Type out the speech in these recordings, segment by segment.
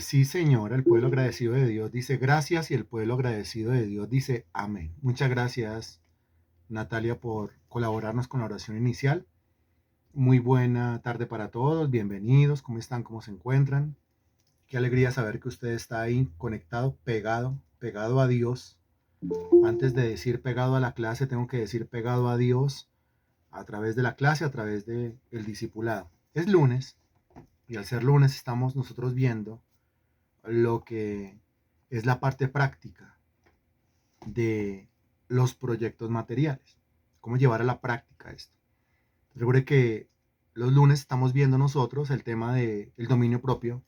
Sí, señora, el pueblo agradecido de Dios dice gracias y el pueblo agradecido de Dios dice amén. Muchas gracias, Natalia, por colaborarnos con la oración inicial. Muy buena tarde para todos, bienvenidos, ¿cómo están? ¿Cómo se encuentran? Qué alegría saber que usted está ahí conectado, pegado a Dios. Antes de decir pegado a la clase, tengo que decir pegado a Dios a través de la clase, a través del discipulado. Es lunes y al ser lunes estamos nosotros viendo lo que es la parte práctica de los proyectos materiales. Cómo llevar a la práctica esto. Recuerde que los lunes estamos viendo nosotros el tema del dominio propio,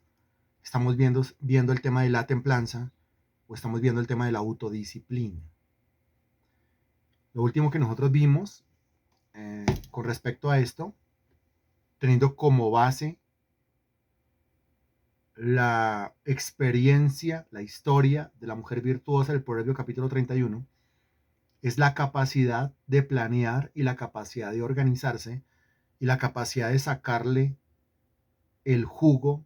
estamos viendo el tema de la templanza o estamos viendo el tema de la autodisciplina. Lo último que nosotros vimos con respecto a esto, teniendo como base la experiencia, la historia de la mujer virtuosa del Proverbio capítulo 31, es la capacidad de planear y la capacidad de organizarse y la capacidad de sacarle el jugo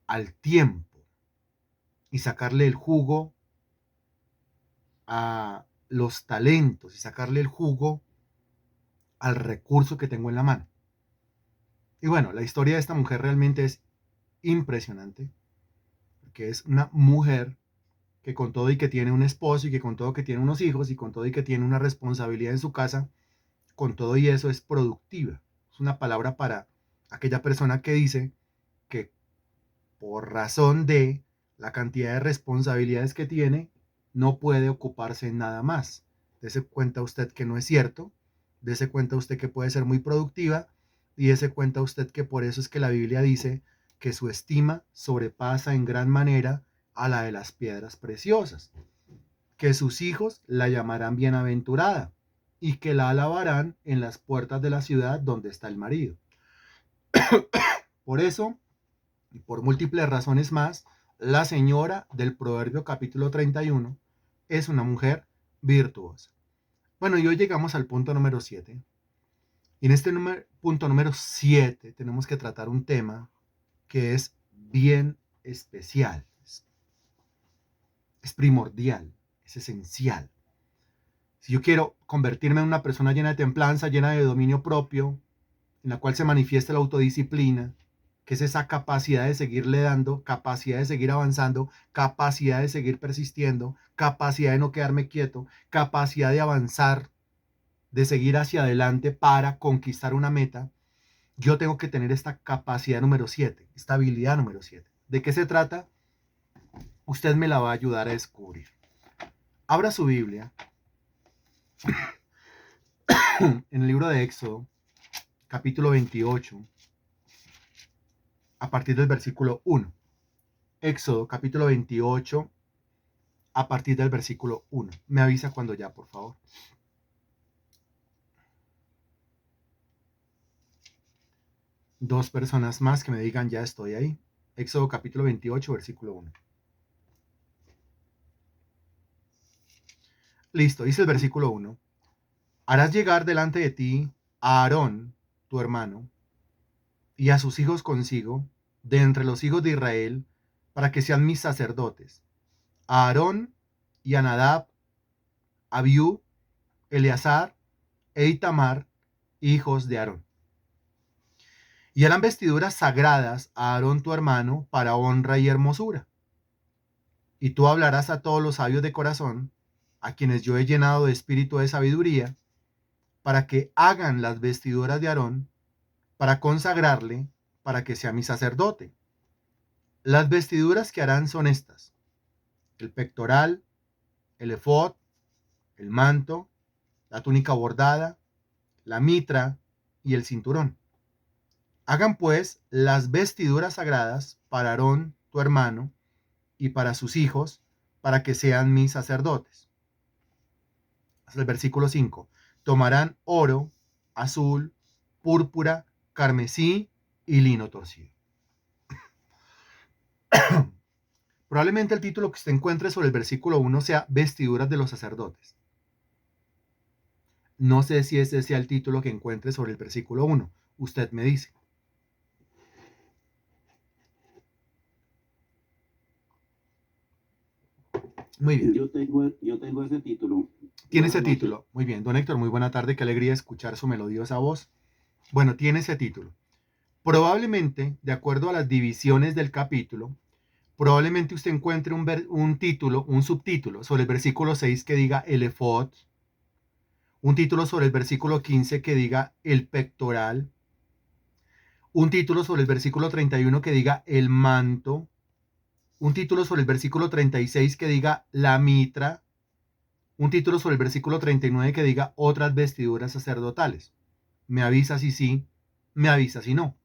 al tiempo y sacarle el jugo a los talentos y sacarle el jugo al recurso que tengo en la mano. Y bueno, la historia de esta mujer realmente es impresionante, porque es una mujer que con todo y que tiene un esposo y que con todo que tiene unos hijos y con todo y que tiene una responsabilidad en su casa, con todo y eso es productiva. Es una palabra para aquella persona que dice que por razón de la cantidad de responsabilidades que tiene, no puede ocuparse en nada más. Dese cuenta usted que no es cierto, dese cuenta usted que puede ser muy productiva y dese cuenta usted que por eso es que la Biblia dice que su estima sobrepasa en gran manera a la de las piedras preciosas, que sus hijos la llamarán bienaventurada y que la alabarán en las puertas de la ciudad donde está el marido. Por eso, y por múltiples razones más, la señora del Proverbio capítulo 31 es una mujer virtuosa. Bueno, y hoy llegamos al punto número 7. Y en este punto número 7 tenemos que tratar un tema que es bien especial, es primordial, es esencial. Si yo quiero convertirme en una persona llena de templanza, llena de dominio propio, en la cual se manifiesta la autodisciplina, que es esa capacidad de seguirle dando, capacidad de seguir avanzando, capacidad de seguir persistiendo, capacidad de no quedarme quieto, capacidad de avanzar, de seguir hacia adelante para conquistar una meta, yo tengo que tener esta capacidad número 7, esta habilidad número 7. ¿De qué se trata? Usted me la va a ayudar a descubrir. Abra su Biblia en el libro de Éxodo, capítulo 28, a partir del versículo 1. Éxodo, capítulo 28, a partir del versículo 1. Me avisa cuando ya, por favor. Dos personas más que me digan ya estoy ahí. Éxodo capítulo 28, versículo 1. Listo, dice el versículo 1. Harás llegar delante de ti a Aarón, tu hermano, y a sus hijos consigo, de entre los hijos de Israel, para que sean mis sacerdotes. A Aarón y a Nadab, Abiú, Eleazar e Itamar, hijos de Aarón. Y eran vestiduras sagradas a Aarón tu hermano para honra y hermosura. Y tú hablarás a todos los sabios de corazón, a quienes yo he llenado de espíritu de sabiduría, para que hagan las vestiduras de Aarón, para consagrarle, para que sea mi sacerdote. Las vestiduras que harán son estas: el pectoral, el efod, el manto, la túnica bordada, la mitra y el cinturón. Hagan pues las vestiduras sagradas para Aarón tu hermano y para sus hijos, para que sean mis sacerdotes. Hasta el versículo 5. Tomarán oro, azul, púrpura, carmesí y lino torcido. Probablemente el título que usted encuentre sobre el versículo 1 sea vestiduras de los sacerdotes. No sé si ese sea el título que encuentre sobre el versículo 1. Usted me dice. Muy bien. Yo tengo ese título. Tiene ese Buenas noches. título. Muy bien. Don Héctor, muy buena tarde. Qué alegría escuchar su melodiosa voz. Bueno, tiene ese título. Probablemente, de acuerdo a las divisiones del capítulo, probablemente usted encuentre un título, un subtítulo sobre el versículo 6 que diga el efod, un título sobre el versículo 15 que diga el pectoral, un título sobre el versículo 31 que diga el manto, un título sobre el versículo 36 que diga la mitra, un título sobre el versículo 39 que diga otras vestiduras sacerdotales. Me avisa si sí, me avisa si no.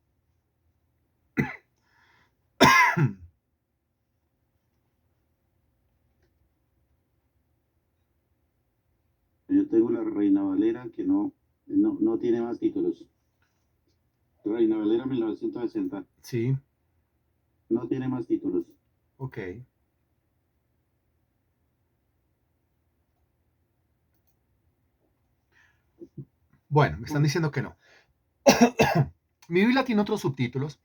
Yo tengo la Reina Valera que no tiene más títulos. Reina Valera 1960. Sí, No tiene más títulos. ok. Bueno, me están diciendo que no. Mi Biblia tiene otros subtítulos,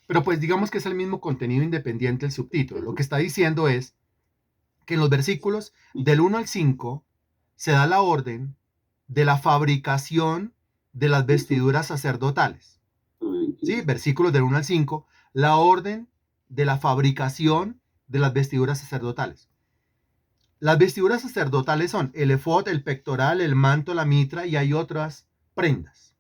pero pues digamos que es el mismo contenido independiente del subtítulo. Lo que está diciendo es que en los versículos del 1 al 5 se da la orden de la fabricación de las vestiduras sacerdotales. ¿Sí? Versículos del 1 al 5, la orden de la fabricación de las vestiduras sacerdotales. Las vestiduras sacerdotales son el efod, el pectoral, el manto, la mitra y hay otras prendas.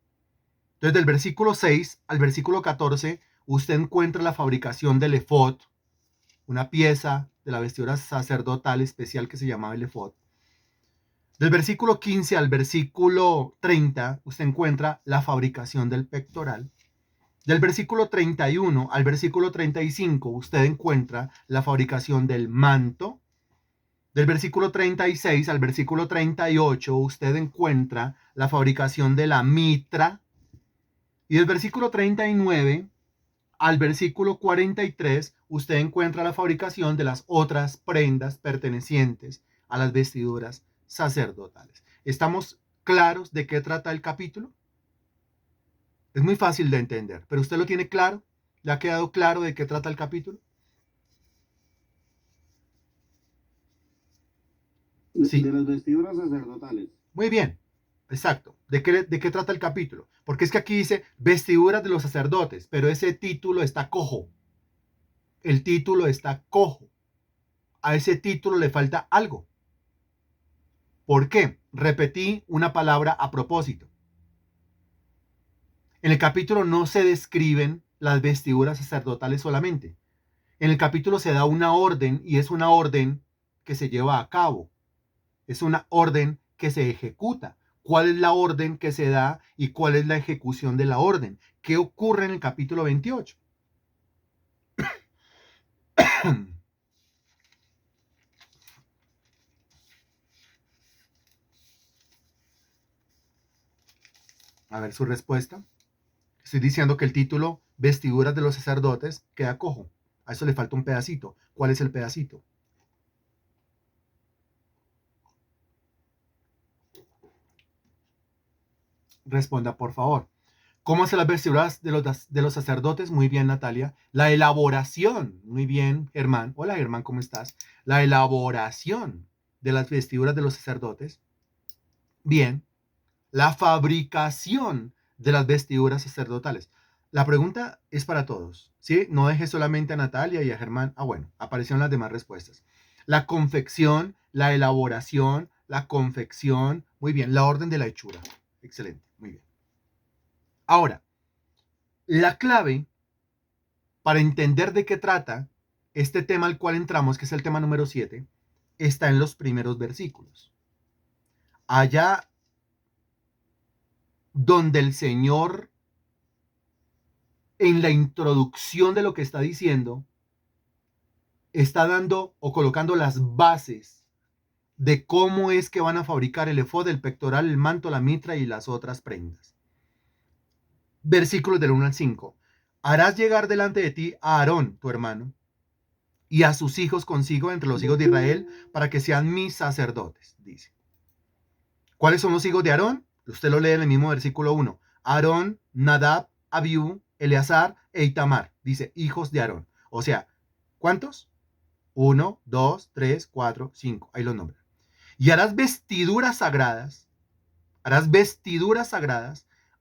Entonces, del versículo 6 al versículo 14, usted encuentra la fabricación del efod, una pieza de la vestidura sacerdotal especial que se llamaba el efod. Del versículo 15 al versículo 30, usted encuentra la fabricación del pectoral. Del versículo 31 al versículo 35, usted encuentra la fabricación del manto. Del versículo 36 al versículo 38, usted encuentra la fabricación de la mitra. Y del versículo 39 al versículo 43, usted encuentra la fabricación de las otras prendas pertenecientes a las vestiduras sacerdotales. ¿Estamos claros de qué trata el capítulo? Es muy fácil de entender, pero ¿usted lo tiene claro? ¿Le ha quedado claro de qué trata el capítulo? De Sí, las vestiduras sacerdotales. muy bien, exacto. ¿De qué trata el capítulo? Porque es que aquí dice vestiduras de los sacerdotes, pero ese título está cojo. El título está cojo. A ese título le falta algo. ¿Por qué? Repetí una palabra a propósito. En el capítulo no se describen las vestiduras sacerdotales solamente. En el capítulo se da una orden y es una orden que se lleva a cabo. Es una orden que se ejecuta. ¿Cuál es la orden que se da y cuál es la ejecución de la orden? ¿Qué ocurre en el capítulo 28? A ver su respuesta. Estoy diciendo que el título Vestiduras de los sacerdotes queda cojo. A eso le falta un pedacito. ¿Cuál es el pedacito? Responda, por favor. ¿Cómo hace las vestiduras de los sacerdotes? Muy bien, Natalia. La elaboración. Muy bien, Germán. Hola, Germán, ¿cómo estás? La elaboración de las vestiduras de los sacerdotes. Bien. La fabricación de las vestiduras sacerdotales. La pregunta es para todos, ¿sí? No deje solamente a Natalia y a Germán. Ah, bueno, aparecieron las demás respuestas. La confección, la elaboración, la confección. Muy bien, la orden de la hechura. Excelente, muy bien. Ahora, la clave para entender de qué trata este tema al cual entramos, que es el tema número 7, está en los primeros versículos. Allá donde el Señor, en la introducción de lo que está diciendo, está dando o colocando las bases de cómo es que van a fabricar el efod, el pectoral, el manto, la mitra y las otras prendas. Versículos del 1 al 5. Harás llegar delante de ti a Aarón, tu hermano, y a sus hijos consigo entre los hijos de Israel, para que sean mis sacerdotes, dice. ¿Cuáles son los hijos de Aarón? Usted lo lee en el mismo versículo 1. Aarón, Nadab, Abiú, Eleazar e Itamar. Dice, hijos de Aarón. O sea, ¿cuántos? 1, 2, 3, 4, 5. Ahí los nombran. Y harás vestiduras sagradas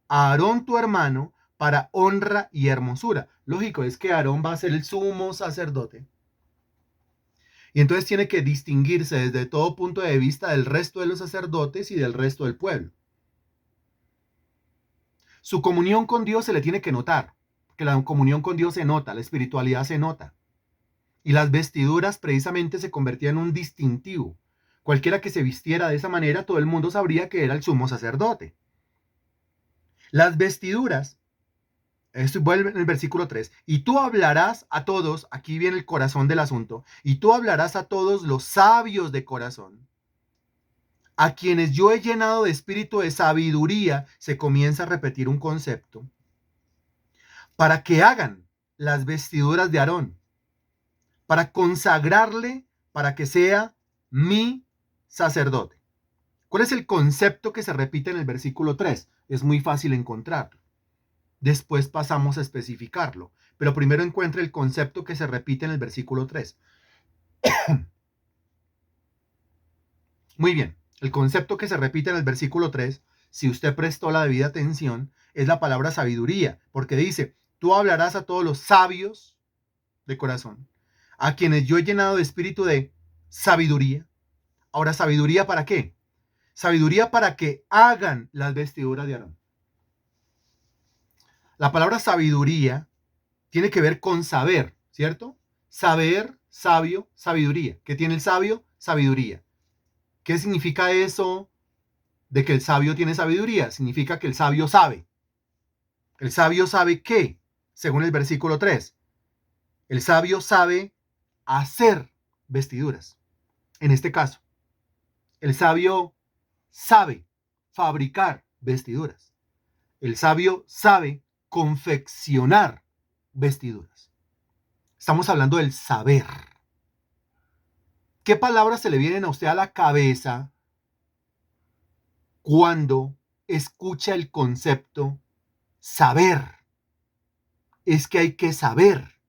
a Aarón tu hermano para honra y hermosura. Lógico, es que Aarón va a ser el sumo sacerdote. Y entonces tiene que distinguirse desde todo punto de vista del resto de los sacerdotes y del resto del pueblo. Su comunión con Dios se le tiene que notar, que la comunión con Dios se nota, la espiritualidad se nota. Y las vestiduras precisamente se convertían en un distintivo. Cualquiera que se vistiera de esa manera, todo el mundo sabría que era el sumo sacerdote. Las vestiduras, esto vuelve en el versículo 3, y tú hablarás a todos, aquí viene el corazón del asunto, y tú hablarás a todos los sabios de corazón, a quienes yo he llenado de espíritu de sabiduría, se comienza a repetir un concepto, para que hagan las vestiduras de Aarón, para consagrarle, para que sea mi sacerdote. ¿Cuál es el concepto que se repite en el versículo 3? Es muy fácil encontrarlo. Después pasamos a especificarlo, pero primero encuentre el concepto que se repite en el versículo 3. Muy bien, el concepto que se repite en el versículo 3, si usted prestó la debida atención, es la palabra sabiduría, porque dice, tú hablarás a todos los sabios de corazón, a quienes yo he llenado de espíritu de sabiduría. Ahora, ¿sabiduría para qué? Sabiduría para que hagan las vestiduras de Aarón. La palabra sabiduría tiene que ver con saber, ¿cierto? Saber, sabio, sabiduría. ¿Qué tiene el sabio? Sabiduría. ¿Qué significa eso de que el sabio tiene sabiduría? Significa que el sabio sabe. ¿El sabio sabe qué? Según el versículo 3. El sabio sabe hacer vestiduras. En este caso, el sabio sabe fabricar vestiduras. El sabio sabe confeccionar vestiduras. Estamos hablando del saber. ¿Qué palabras se le vienen a usted a la cabeza cuando escucha el concepto saber? Es que hay que saber.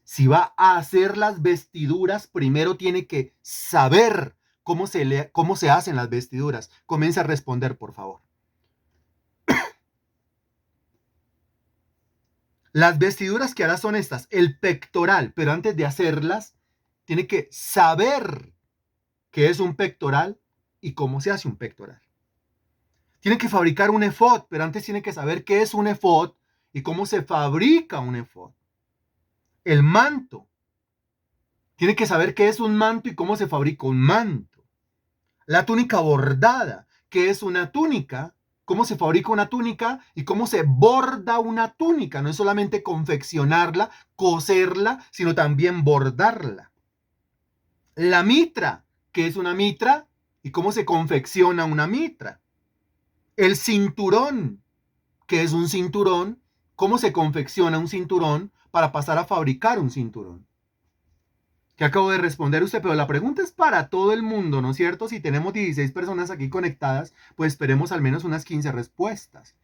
Si va a hacer las vestiduras, primero tiene que saber cómo se hacen las vestiduras. Comience a responder, por favor. Las vestiduras que hará son estas, el pectoral, pero antes de hacerlas, tiene que saber qué es un pectoral y cómo se hace un pectoral. Tiene que fabricar un efod, pero antes tiene que saber qué es un efod y cómo se fabrica un efod. El manto. Tiene que saber qué es un manto y cómo se fabrica un manto. La túnica bordada, qué es una túnica, cómo se fabrica una túnica y cómo se borda una túnica. No es solamente confeccionarla, coserla, sino también bordarla. La mitra, qué es una mitra y cómo se confecciona una mitra. El cinturón, qué es un cinturón, cómo se confecciona un cinturón para pasar a fabricar un cinturón. Que acabo de responder usted, pero la pregunta es para todo el mundo, ¿no es cierto? Si tenemos 16 personas aquí conectadas, pues esperemos al menos unas 15 respuestas.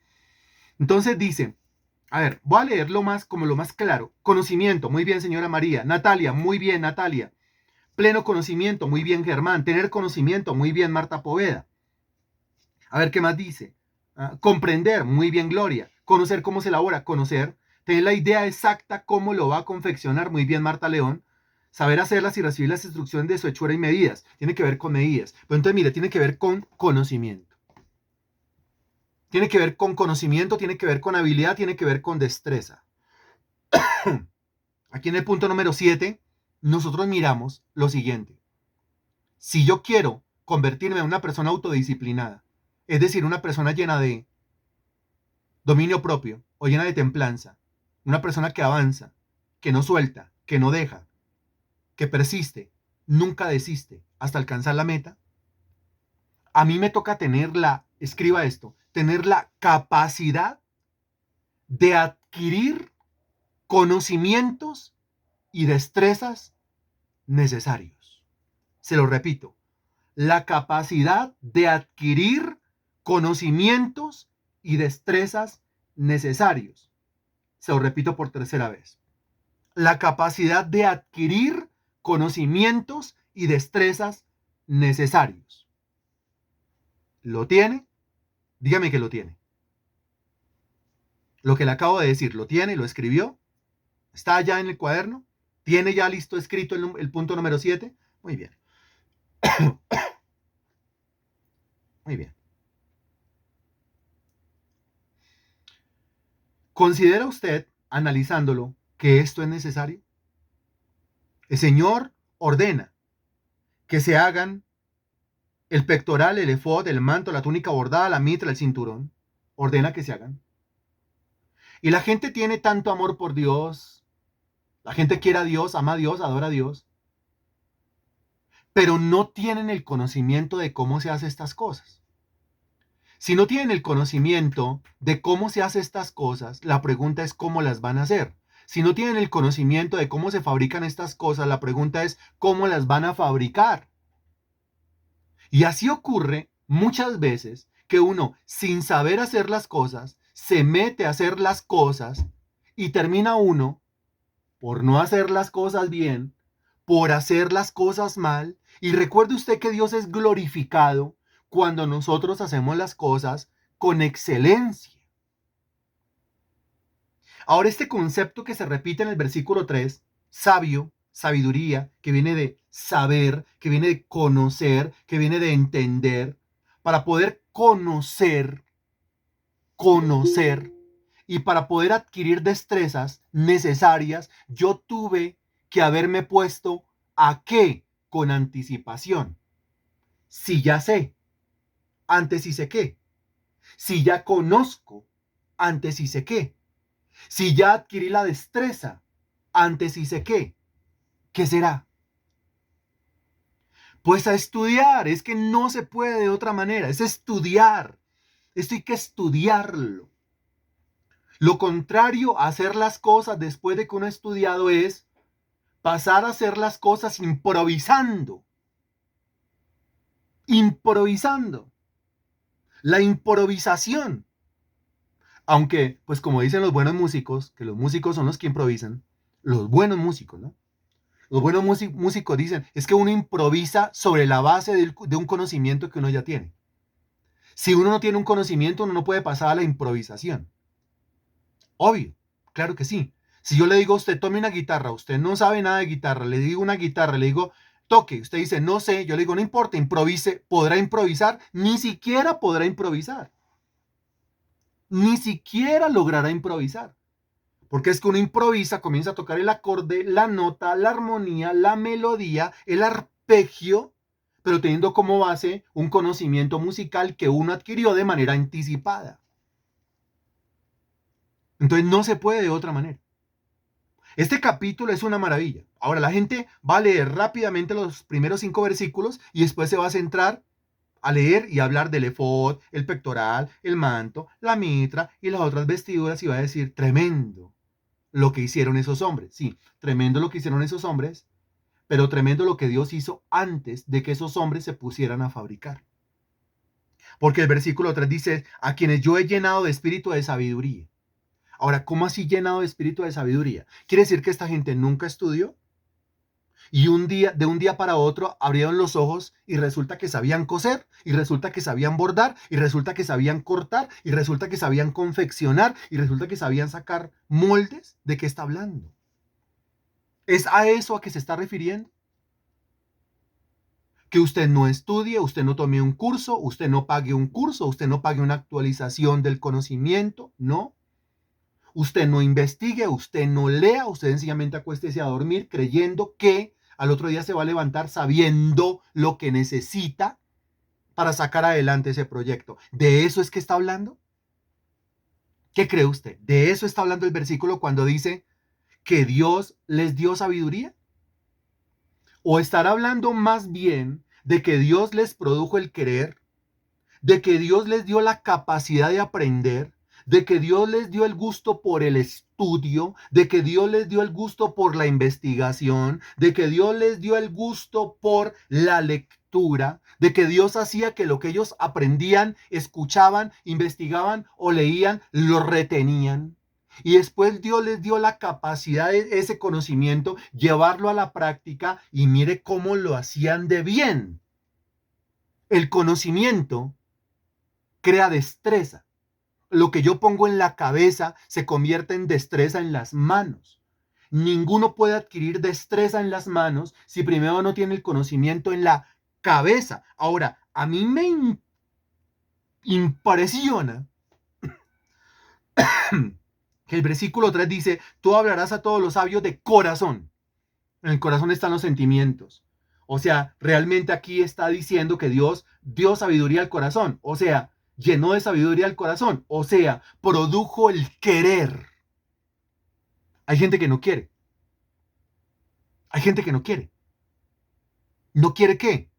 Entonces dice, a ver, voy a leerlo más como lo más claro. Conocimiento, muy bien, señora María. Natalia, muy bien, Natalia. Pleno conocimiento, muy bien, Germán. Tener conocimiento, muy bien, Marta Poveda. A ver, ¿qué más dice? Comprender, muy bien, Gloria. Conocer cómo se elabora, conocer. Tener la idea exacta cómo lo va a confeccionar, muy bien, Marta León. Saber hacerlas y recibir las instrucciones de su hechura y medidas. Tiene que ver con medidas. Pero entonces, mire, tiene que ver con conocimiento. Tiene que ver con conocimiento, tiene que ver con habilidad, tiene que ver con destreza. Aquí en el punto número 7, nosotros miramos lo siguiente. Si yo quiero convertirme en una persona autodisciplinada, es decir, una persona llena de dominio propio o llena de templanza, una persona que avanza, que no suelta, que no deja, que persiste, nunca desiste hasta alcanzar la meta, a mí me toca escriba esto, tener la capacidad de adquirir conocimientos y destrezas necesarios. Se lo repito, la capacidad de adquirir conocimientos y destrezas necesarios. Se lo repito por tercera vez. La capacidad de adquirir conocimientos y destrezas necesarios. ¿Lo tiene? Dígame que lo tiene. Lo que le acabo de decir, ¿lo tiene? ¿Lo escribió? ¿Está ya en el cuaderno? ¿Tiene ya listo escrito el punto número 7? Muy bien. Muy bien. ¿Considera usted, analizándolo, que esto es necesario? El Señor ordena que se hagan el pectoral, el efod, el manto, la túnica bordada, la mitra, el cinturón. Ordena que se hagan. Y la gente tiene tanto amor por Dios. La gente quiere a Dios, ama a Dios, adora a Dios. Pero no tienen el conocimiento de cómo se hacen estas cosas. Si no tienen el conocimiento de cómo se hacen estas cosas, la pregunta es cómo las van a hacer. Si no tienen el conocimiento de cómo se fabrican estas cosas, la pregunta es cómo las van a fabricar. Y así ocurre muchas veces que uno, sin saber hacer las cosas, se mete a hacer las cosas y termina uno, por no hacer las cosas bien, por hacer las cosas mal. Y recuerde usted que Dios es glorificado cuando nosotros hacemos las cosas con excelencia. Ahora, este concepto que se repite en el versículo 3, sabio, sabiduría, que viene de saber, que viene de conocer, que viene de entender, para poder conocer, y para poder adquirir destrezas necesarias, yo tuve que haberme puesto a qué con anticipación. Si ya sé, antes sí sé qué. Si ya conozco, antes sí sé qué. Si ya adquirí la destreza, antes sí sé qué. ¿Qué será? Pues a estudiar. Es que no se puede de otra manera. Es estudiar. Esto hay que estudiarlo. Lo contrario a hacer las cosas después de que uno ha estudiado es pasar a hacer las cosas improvisando. Improvisando. La improvisación. Aunque, pues como dicen los buenos músicos, que los músicos son los que improvisan, los buenos músicos, ¿no? Los buenos músicos dicen, es que uno improvisa sobre la base de un conocimiento que uno ya tiene. Si uno no tiene un conocimiento, uno no puede pasar a la improvisación. Obvio, claro que sí. Si yo le digo a usted, tome una guitarra, usted no sabe nada de guitarra, le digo una guitarra, le digo, toque, usted dice, no sé, yo le digo, no importa, improvise, ¿podrá improvisar? Ni siquiera podrá improvisar. Ni siquiera logrará improvisar. Porque es que uno improvisa, comienza a tocar el acorde, la nota, la armonía, la melodía, el arpegio, pero teniendo como base un conocimiento musical que uno adquirió de manera anticipada. Entonces no se puede de otra manera. Este capítulo es una maravilla. Ahora la gente va a leer rápidamente los primeros 5 versículos y después se va a centrar a leer y hablar del efod, el pectoral, el manto, la mitra y las otras vestiduras y va a decir, tremendo lo que hicieron esos hombres. Sí, tremendo lo que hicieron esos hombres, pero tremendo lo que Dios hizo antes de que esos hombres se pusieran a fabricar. Porque el versículo 3 dice, a quienes yo he llenado de espíritu de sabiduría. Ahora, ¿cómo así llenado de espíritu de sabiduría? ¿Quiere decir que esta gente nunca estudió? Y de un día para otro, abrieron los ojos y resulta que sabían coser, y resulta que sabían bordar, y resulta que sabían cortar, y resulta que sabían confeccionar, y resulta que sabían sacar moldes. ¿De qué está hablando? ¿Es a eso a que se está refiriendo? Que usted no estudie, usted no tome un curso, usted no pague un curso, usted no pague una actualización del conocimiento, no. Usted no investigue, usted no lea, usted sencillamente acuéstese a dormir creyendo que al otro día se va a levantar sabiendo lo que necesita para sacar adelante ese proyecto. ¿De eso es que está hablando? ¿Qué cree usted? ¿De eso está hablando el versículo cuando dice que Dios les dio sabiduría? ¿O estará hablando más bien de que Dios les produjo el querer, de que Dios les dio la capacidad de aprender, de que Dios les dio el gusto por el estudio, de que Dios les dio el gusto por la investigación, de que Dios les dio el gusto por la lectura, de que Dios hacía que lo que ellos aprendían, escuchaban, investigaban o leían, lo retenían? Y después Dios les dio la capacidad de ese conocimiento, llevarlo a la práctica y mire cómo lo hacían de bien. El conocimiento crea destreza. Lo que yo pongo en la cabeza se convierte en destreza en las manos. Ninguno puede adquirir destreza en las manos si primero no tiene el conocimiento en la cabeza. Ahora, a mí me impresiona que el versículo 3 dice, tú hablarás a todos los sabios de corazón. En el corazón están los sentimientos. O sea, realmente aquí está diciendo que Dios dio sabiduría al corazón. O sea, llenó de sabiduría el corazón. O sea, produjo el querer. Hay gente que no quiere. Hay gente que no quiere. ¿No quiere qué?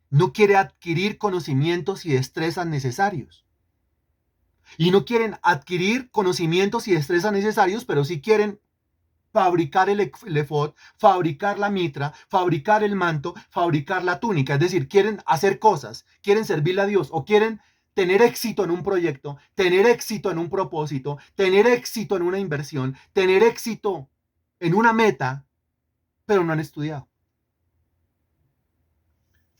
No quiere adquirir conocimientos y destrezas necesarios. Y no quieren adquirir conocimientos y destrezas necesarios, pero sí quieren fabricar el efod, fabricar la mitra, fabricar el manto, fabricar la túnica. Es decir, quieren hacer cosas, quieren servirle a Dios o quieren tener éxito en un proyecto, tener éxito en un propósito, tener éxito en una inversión, tener éxito en una meta, pero no han estudiado.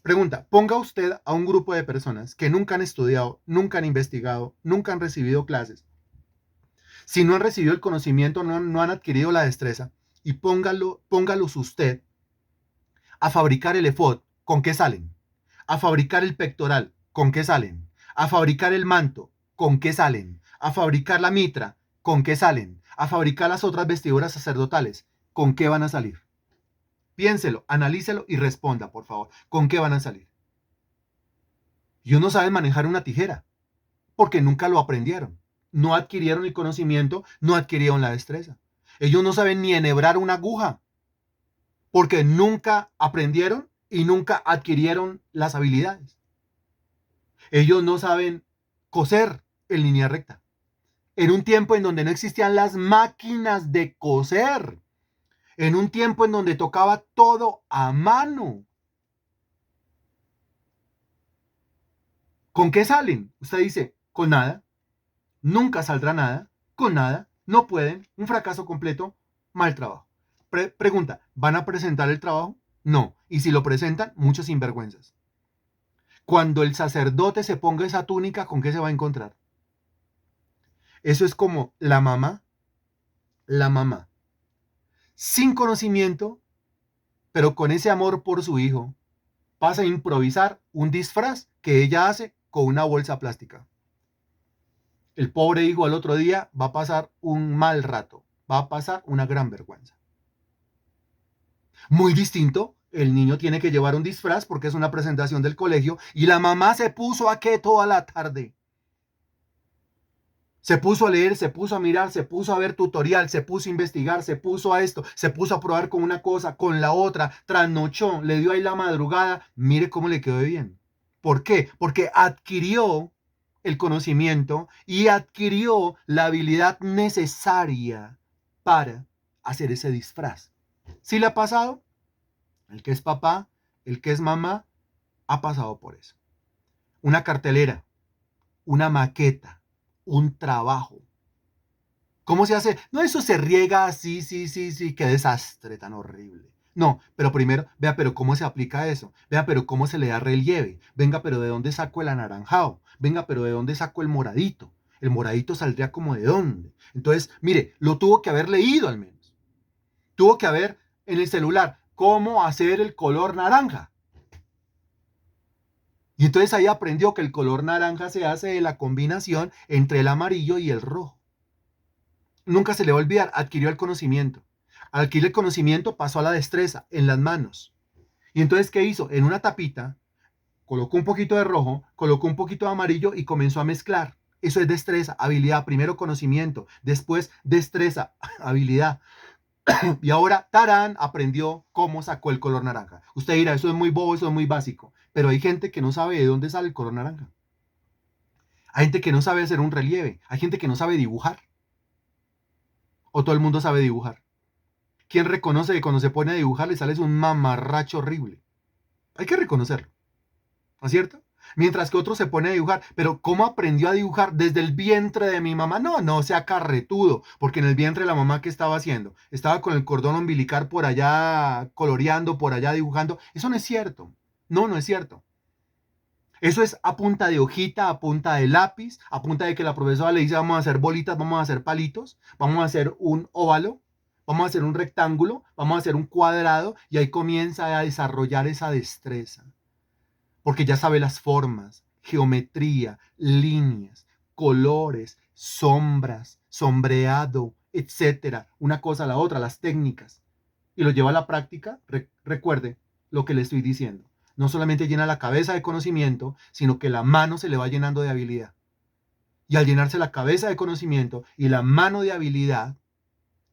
Pregunta, ponga usted a un grupo de personas que nunca han estudiado, nunca han investigado, nunca han recibido clases. Si no han recibido el conocimiento, no han adquirido la destreza, y póngalos usted a fabricar el efod, ¿con qué salen? A fabricar el pectoral, ¿con qué salen? A fabricar el manto, ¿con qué salen? A fabricar la mitra, ¿con qué salen? A fabricar las otras vestiduras sacerdotales, ¿con qué van a salir? Piénselo, analícelo y responda, por favor. ¿Con qué van a salir? Ellos no saben manejar una tijera, porque nunca lo aprendieron. No adquirieron el conocimiento, no adquirieron la destreza. Ellos no saben ni enhebrar una aguja, porque nunca aprendieron y nunca adquirieron las habilidades. Ellos no saben coser en línea recta. En un tiempo en donde no existían las máquinas de coser. En un tiempo en donde tocaba todo a mano. ¿Con qué salen? Usted dice, con nada. Nunca saldrá nada. Con nada. No pueden. Un fracaso completo. Mal trabajo. Pregunta, ¿van a presentar el trabajo? No. Y si lo presentan, muchos sinvergüenzas. Cuando el sacerdote se ponga esa túnica, ¿con qué se va a encontrar? Eso es como la mamá, sin conocimiento, pero con ese amor por su hijo, pasa a improvisar un disfraz que ella hace con una bolsa plástica. El pobre hijo al otro día va a pasar un mal rato, va a pasar una gran vergüenza. Muy distinto, el niño tiene que llevar un disfraz porque es una presentación del colegio y la mamá se puso a qué toda la tarde. Se puso a leer, se puso a mirar, se puso a ver tutorial, se puso a investigar, se puso a esto, se puso a probar con una cosa, con la otra, trasnochó, le dio ahí la madrugada. Mire cómo le quedó bien. ¿Por qué? Porque adquirió el conocimiento y adquirió la habilidad necesaria para hacer ese disfraz. ¿Sí le ha pasado? El que es papá, el que es mamá, ha pasado por eso. Una cartelera, una maqueta, un trabajo. ¿Cómo se hace? No, eso se riega así, sí, qué desastre tan horrible. No, pero primero, vea, pero ¿cómo se aplica eso? Vea, pero ¿cómo se le da relieve? Venga, pero ¿de dónde saco el anaranjado? Venga, pero ¿de dónde saco el moradito? El moradito saldría como de dónde. Entonces, mire, lo tuvo que haber leído al menos. Tuvo que haber en el celular cómo hacer el color naranja. Y entonces ahí aprendió que el color naranja se hace de la combinación entre el amarillo y el rojo. Nunca se le va a olvidar, adquirió el conocimiento. Al adquirir el conocimiento pasó a la destreza en las manos. Y entonces, ¿qué hizo? En una tapita, colocó un poquito de rojo, colocó un poquito de amarillo y comenzó a mezclar. Eso es destreza, habilidad. Primero conocimiento, después destreza, habilidad. Y ahora, tarán, aprendió cómo sacó el color naranja. Usted dirá, eso es muy bobo, eso es muy básico. Pero hay gente que no sabe de dónde sale el color naranja. Hay gente que no sabe hacer un relieve. Hay gente que no sabe dibujar. O todo el mundo sabe dibujar. ¿Quién reconoce que cuando se pone a dibujar le sale un mamarracho horrible? Hay que reconocerlo. ¿No es cierto? Mientras que otro se pone a dibujar. Pero ¿cómo aprendió a dibujar desde el vientre de mi mamá? No, no sea carretudo, porque en el vientre de la mamá, ¿qué estaba haciendo? Estaba con el cordón umbilical por allá coloreando, por allá dibujando. Eso no es cierto. No, no es cierto. Eso es a punta de hojita, a punta de lápiz, a punta de que la profesora le dice vamos a hacer bolitas, vamos a hacer palitos, vamos a hacer un óvalo, vamos a hacer un rectángulo, vamos a hacer un cuadrado y ahí comienza a desarrollar esa destreza. Porque ya sabe las formas, geometría, líneas, colores, sombras, sombreado, etcétera. Una cosa a la otra, las técnicas. Y lo lleva a la práctica, recuerde lo que le estoy diciendo. No solamente llena la cabeza de conocimiento, sino que la mano se le va llenando de habilidad. Y al llenarse la cabeza de conocimiento y la mano de habilidad,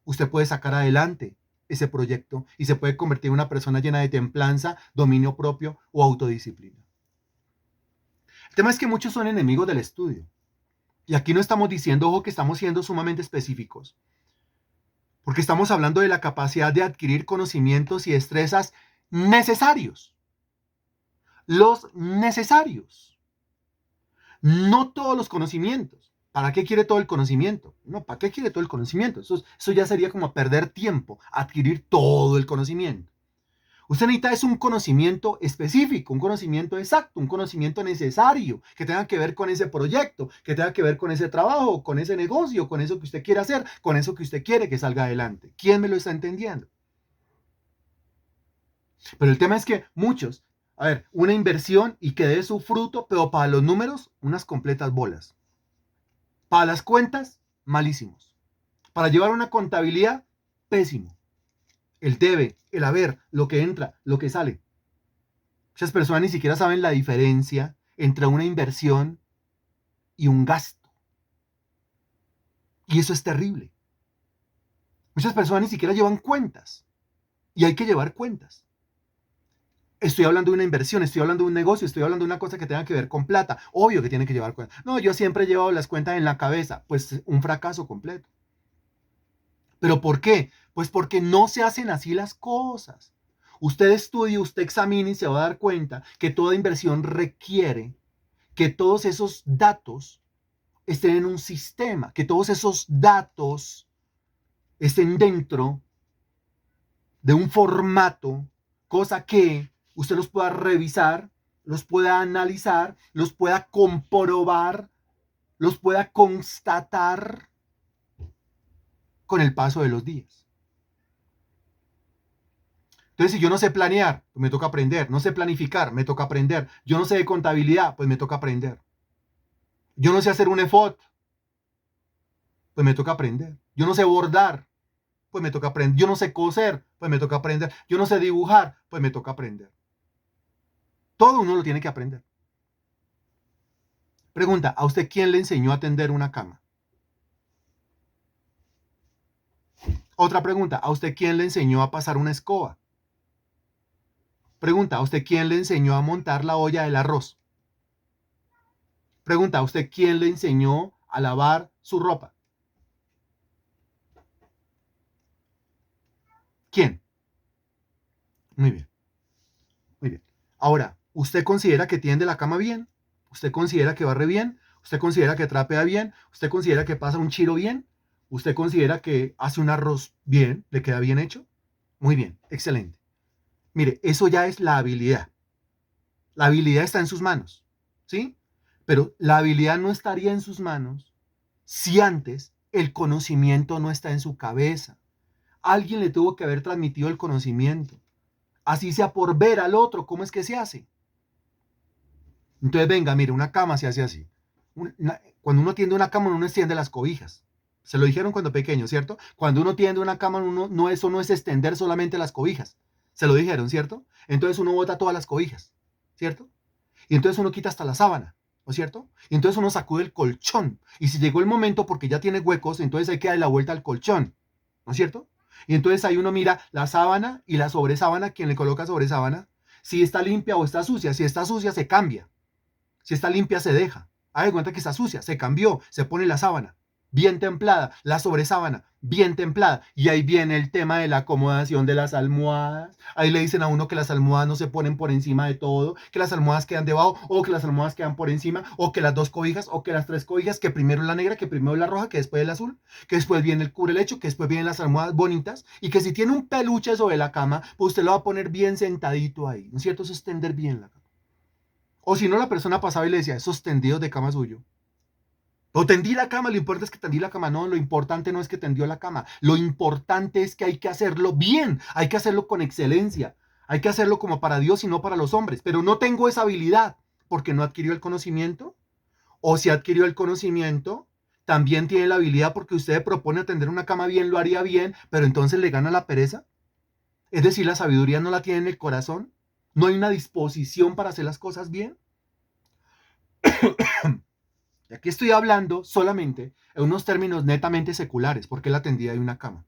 usted puede sacar adelante ese proyecto y se puede convertir en una persona llena de templanza, dominio propio o autodisciplina. El tema es que muchos son enemigos del estudio. Y aquí no estamos diciendo, ojo, que estamos siendo sumamente específicos. Porque estamos hablando de la capacidad de adquirir conocimientos y destrezas necesarios. Los necesarios. No todos los conocimientos. ¿Para qué quiere todo el conocimiento? No, ¿para qué quiere todo el conocimiento? Eso ya sería como perder tiempo, adquirir todo el conocimiento. Usted necesita es un conocimiento específico, un conocimiento exacto, un conocimiento necesario, que tenga que ver con ese proyecto, que tenga que ver con ese trabajo, con ese negocio, con eso que usted quiere hacer, con eso que usted quiere que salga adelante. ¿Quién me lo está entendiendo? Pero el tema es que muchos, a ver, una inversión y que dé su fruto, pero para los números, unas completas bolas. Para las cuentas, malísimos. Para llevar una contabilidad, pésimo. El debe, el haber, lo que entra, lo que sale. Muchas personas ni siquiera saben la diferencia entre una inversión y un gasto. Y eso es terrible. Muchas personas ni siquiera llevan cuentas. Y hay que llevar cuentas. Estoy hablando de una inversión, estoy hablando de un negocio, estoy hablando de una cosa que tenga que ver con plata. Obvio que tiene que llevar cuentas. No, yo siempre he llevado las cuentas en la cabeza. Pues un fracaso completo. ¿Pero por qué? Pues porque no se hacen así las cosas. Usted estudie, usted examine y se va a dar cuenta que toda inversión requiere que todos esos datos estén en un sistema, que todos esos datos estén dentro de un formato, cosa que usted los pueda revisar, los pueda analizar, los pueda comprobar, los pueda constatar con el paso de los días. Entonces, si yo no sé planear, pues me toca aprender. No sé planificar, me toca aprender. Yo no sé de contabilidad, pues me toca aprender. Yo no sé hacer un EFOT, pues me toca aprender. Yo no sé bordar, pues me toca aprender. Yo no sé coser, pues me toca aprender. Yo no sé dibujar, pues me toca aprender. Todo uno lo tiene que aprender. Pregunta, ¿a usted quién le enseñó a tender una cama? Otra pregunta, ¿a usted quién le enseñó a pasar una escoba? Pregunta, ¿a usted quién le enseñó a montar la olla del arroz? Pregunta, ¿a usted quién le enseñó a lavar su ropa? ¿Quién? Muy bien, muy bien. Ahora, ¿usted considera que tiende la cama bien? ¿Usted considera que barre bien? ¿Usted considera que trapea bien? ¿Usted considera que pasa un chiro bien? ¿Usted considera que hace un arroz bien? ¿Le queda bien hecho? Muy bien, excelente. Mire, eso ya es la habilidad. La habilidad está en sus manos, ¿sí? Pero la habilidad no estaría en sus manos si antes el conocimiento no está en su cabeza. Alguien le tuvo que haber transmitido el conocimiento. Así sea por ver al otro, ¿cómo es que se hace? Entonces, venga, mire, una cama se hace así. Cuando uno tiende una cama, uno extiende las cobijas. Se lo dijeron cuando pequeño, ¿cierto? Cuando uno tiende una cama, eso no es extender solamente las cobijas. Se lo dijeron, ¿cierto? Entonces uno bota todas las cobijas, ¿cierto? Y entonces uno quita hasta la sábana, ¿no es cierto? Y entonces uno sacude el colchón. Y si llegó el momento, porque ya tiene huecos, entonces hay que darle la vuelta al colchón, ¿no es cierto? Y entonces ahí uno mira la sábana y la sobresábana, quien le coloca sobresábana, si está limpia o está sucia. Si está sucia, se cambia. Si está limpia, se deja. Haga de cuenta que está sucia, se cambió, se pone la sábana, bien templada, la sobresábana, bien templada. Y ahí viene el tema de la acomodación de las almohadas. Ahí le dicen a uno que las almohadas no se ponen por encima de todo, que las almohadas quedan debajo, o que las almohadas quedan por encima, o que las dos cobijas, o que las tres cobijas, que primero la negra, que primero la roja, que después el azul, que después viene el cubrelecho, que después vienen las almohadas bonitas, y que si tiene un peluche sobre la cama, pues usted lo va a poner bien sentadito ahí, ¿no es cierto? Eso es tender bien la cama. O si no, la persona pasaba y le decía, esos tendidos de cama suyo. O tendí la cama, lo importante es que tendí la cama. No, lo importante no es que tendió la cama. Lo importante es que hay que hacerlo bien, hay que hacerlo con excelencia. Hay que hacerlo como para Dios y no para los hombres. Pero no tengo esa habilidad porque no adquirió el conocimiento. O si adquirió el conocimiento, también tiene la habilidad porque usted propone atender una cama bien, lo haría bien, pero entonces le gana la pereza. Es decir, la sabiduría no la tiene en el corazón. No hay una disposición para hacer las cosas bien. Y aquí estoy hablando solamente en unos términos netamente seculares, porque es la tendida de una cama.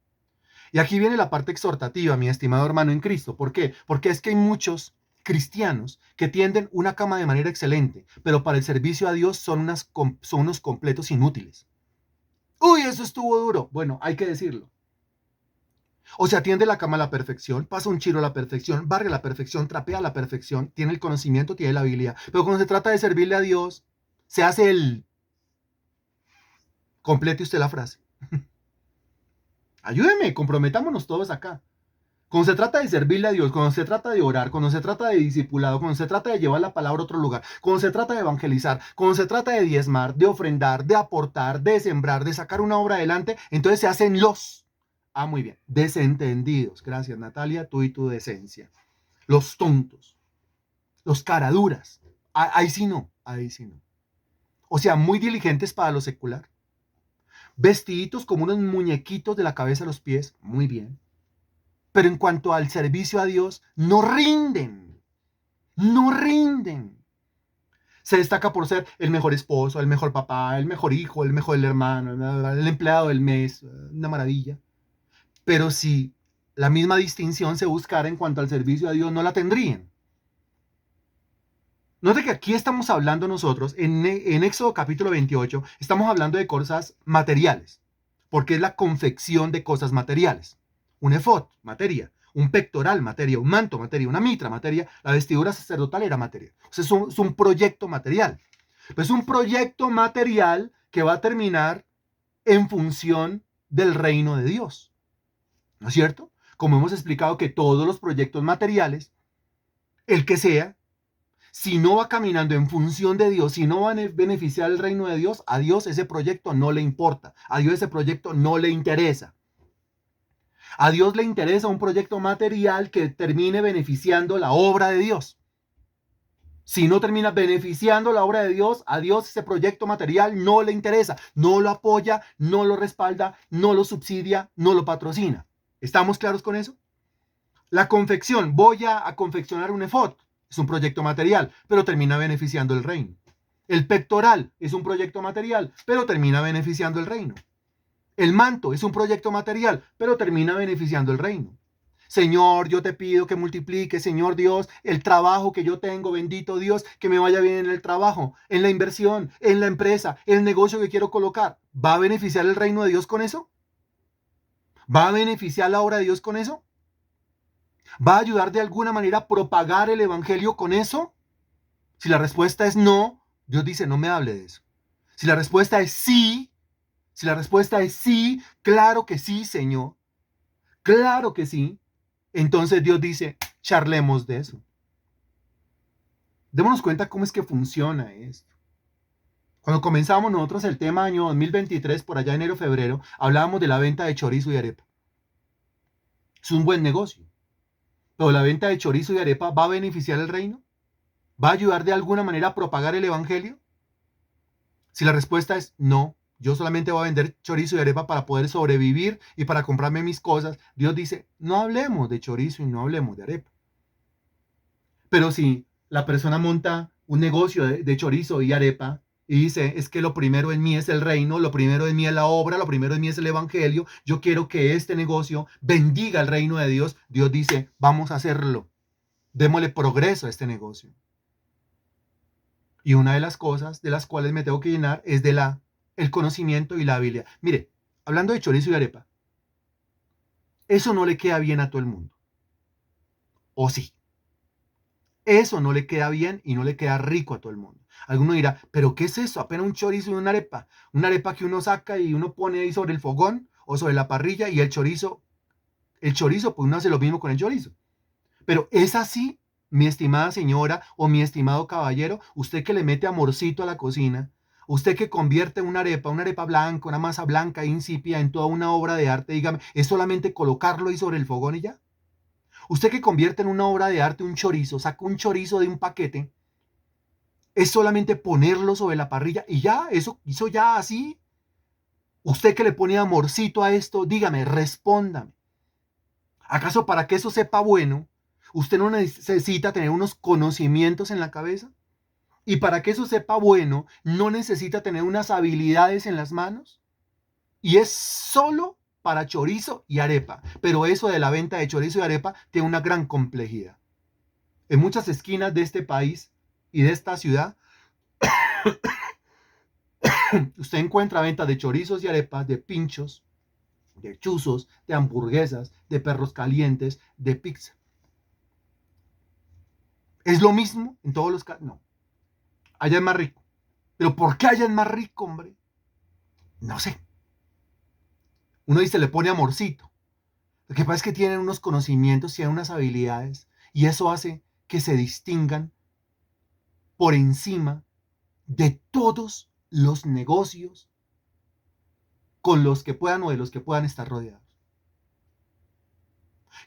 Y aquí viene la parte exhortativa, mi estimado hermano en Cristo. ¿Por qué? Porque es que hay muchos cristianos que tienden una cama de manera excelente, pero para el servicio a Dios son unos completos inútiles. Uy, eso estuvo duro. Bueno, hay que decirlo. O sea, tiende la cama a la perfección, pasa un chiro a la perfección, barre a la perfección, trapea a la perfección, tiene el conocimiento, tiene la habilidad. Pero cuando se trata de servirle a Dios, se hace el... Complete usted la frase. Ayúdeme, comprometámonos todos acá. Cuando se trata de servirle a Dios, cuando se trata de orar, cuando se trata de discipulado, cuando se trata de llevar la palabra a otro lugar, cuando se trata de evangelizar, cuando se trata de diezmar, de ofrendar, de aportar, de sembrar, de sacar una obra adelante, entonces se hacen los, muy bien, desentendidos. Gracias, Natalia, tú y tu decencia. Los tontos, los caraduras. Ahí sí no, ahí sí no. O sea, muy diligentes para lo secular. Vestiditos como unos muñequitos de la cabeza a los pies, muy bien. Pero en cuanto al servicio a Dios, no rinden, no rinden. Se destaca por ser el mejor esposo, el mejor papá, el mejor hijo, el mejor hermano, el empleado del mes, una maravilla. Pero si la misma distinción se buscara en cuanto al servicio a Dios, no la tendrían. Note que aquí estamos hablando nosotros, en Éxodo capítulo 28, estamos hablando de cosas materiales, porque es la confección de cosas materiales. Un efod, materia. Un pectoral, materia. Un manto, materia. Una mitra, materia. La vestidura sacerdotal era materia. O sea, es un proyecto material. Pues es un proyecto material que va a terminar en función del reino de Dios. ¿No es cierto? Como hemos explicado que todos los proyectos materiales, el que sea, si no va caminando en función de Dios, si no va a beneficiar el reino de Dios, a Dios ese proyecto no le importa. A Dios ese proyecto no le interesa. A Dios le interesa un proyecto material que termine beneficiando la obra de Dios. Si no termina beneficiando la obra de Dios, a Dios ese proyecto material no le interesa, no lo apoya, no lo respalda, no lo subsidia, no lo patrocina. ¿Estamos claros con eso? La confección, voy a confeccionar un efod, es un proyecto material, pero termina beneficiando el reino. El pectoral es un proyecto material, pero termina beneficiando el reino. El manto es un proyecto material, pero termina beneficiando el reino. Señor, yo te pido que multiplique, Señor Dios, el trabajo que yo tengo, bendito Dios, que me vaya bien en el trabajo, en la inversión, en la empresa, en el negocio que quiero colocar. ¿Va a beneficiar el reino de Dios con eso? ¿Va a beneficiar la obra de Dios con eso? ¿Va a ayudar de alguna manera a propagar el evangelio con eso? Si la respuesta es no, Dios dice, no me hable de eso. Si la respuesta es sí, si la respuesta es sí, claro que sí, Señor, claro que sí, entonces Dios dice, charlemos de eso. Démonos cuenta cómo es que funciona esto. Cuando comenzamos nosotros el tema año 2023, por allá enero, febrero, hablábamos de la venta de chorizo y arepa. Es un buen negocio. Pero la venta de chorizo y arepa ¿va a beneficiar el reino? ¿Va a ayudar de alguna manera a propagar el evangelio? Si la respuesta es no, yo solamente voy a vender chorizo y arepa para poder sobrevivir y para comprarme mis cosas, Dios dice, no hablemos de chorizo y no hablemos de arepa. Pero si la persona monta un negocio de chorizo y arepa y dice, es que lo primero en mí es el reino, lo primero en mí es la obra, lo primero en mí es el evangelio, yo quiero que este negocio bendiga el reino de Dios, Dios dice, vamos a hacerlo, démosle progreso a este negocio. Y una de las cosas de las cuales me tengo que llenar es el conocimiento y la habilidad. Mire, hablando de chorizo y arepa, Eso no le queda bien a todo el mundo. ¿O sí? Eso no le queda bien y no le queda rico a todo el mundo. Alguno dirá, ¿pero qué es eso? Apenas un chorizo y una arepa. Una arepa que uno saca y uno pone ahí sobre el fogón o sobre la parrilla y el chorizo, pues uno hace lo mismo con el chorizo. Pero es así, mi estimada señora o mi estimado caballero, usted que le mete amorcito a la cocina, usted que convierte una arepa blanca, una masa blanca e insípida en toda una obra de arte, dígame, ¿es solamente colocarlo ahí sobre el fogón y ya? Usted que convierte en una obra de arte un chorizo, saca un chorizo de un paquete, es solamente ponerlo sobre la parrilla y ya, eso hizo ya así. Usted que le pone amorcito a esto, dígame, respóndame. ¿Acaso para que eso sepa bueno, usted no necesita tener unos conocimientos en la cabeza? ¿Y para que eso sepa bueno, no necesita tener unas habilidades en las manos? Y es solo para chorizo y arepa. Pero eso de la venta de chorizo y arepa tiene una gran complejidad. En muchas esquinas de este país y de esta ciudad, usted encuentra venta de chorizos y arepas, de pinchos, de chuzos, de hamburguesas, de perros calientes, de pizza. ¿Es lo mismo en todos los casos? No. Allá es más rico. ¿Pero por qué allá es más rico, hombre? No sé. Uno dice, le pone amorcito. Lo que pasa es que tienen unos conocimientos, tienen unas habilidades, y eso hace que se distingan por encima de todos los negocios con los que puedan o de los que puedan estar rodeados.